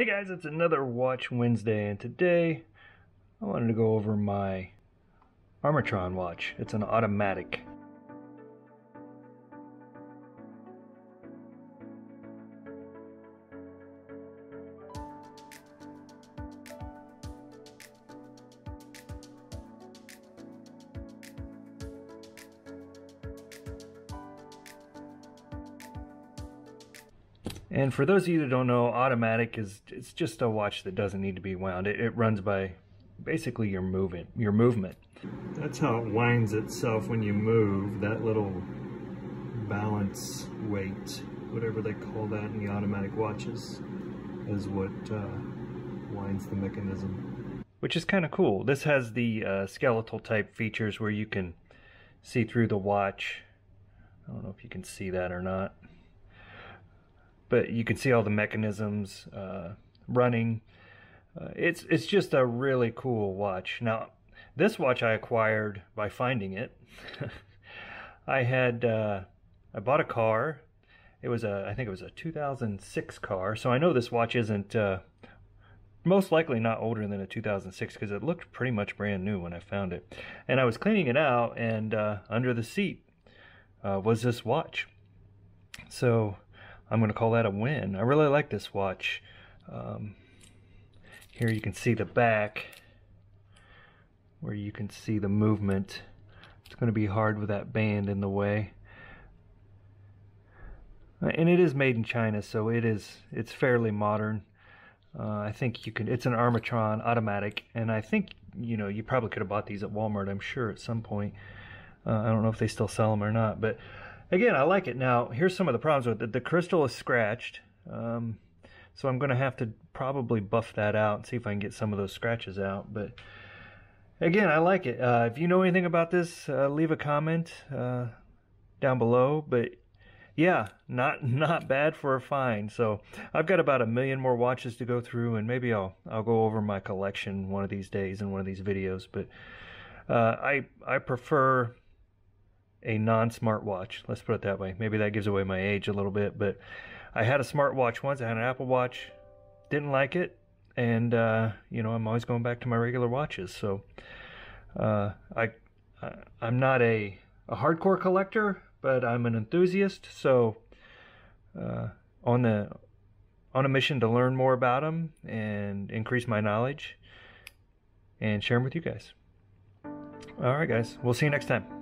Hey guys, it's another Watch Wednesday, and today I wanted to go over my Armitron watch. It's an automatic. And for those of you that don't know, automatic it's just a watch that doesn't need to be wound. It runs by basically your movement. That's how it winds itself when you move. That little balance weight, whatever they call that in the automatic watches, is what winds the mechanism. Which is kind of cool. This has the skeletal type features where you can see through the watch. I don't know if you can see that or not, but you can see all the mechanisms running. It's just a really cool watch. Now, this watch I acquired by finding it. I bought a car. It was I think it was a 2006 car. So I know this watch isn't most likely not older than a 2006 because it looked pretty much brand new when I found it. And I was cleaning it out, and under the seat was this watch. So I'm going to call that a win. I really like this watch. Here you can see the back where you can see the movement. It's going to be hard with that band in the way. And it is made in China, so it's fairly modern. I think you can, it's an Armitron automatic, and I think, you know, you probably could have bought these at Walmart, I'm sure, at some point. I don't know if they still sell them or not, but again, I like it. Now, here's some of the problems with it. The crystal is scratched, so I'm going to have to probably buff that out and see if I can get some of those scratches out. But again, I like it. If you know anything about this, leave a comment down below. But yeah, not bad for a find. So I've got about 1 million more watches to go through, and maybe I'll go over my collection one of these days in one of these videos. But I prefer a non-smartwatch, let's put it that way. Maybe that gives away my age a little bit, but I had a smartwatch once. I had an Apple Watch, didn't like it, and you know, I'm always going back to my regular watches. So I'm not a hardcore collector, but I'm an enthusiast. So on a mission to learn more about them and increase my knowledge and share them with you guys. All right, guys, we'll see you next time.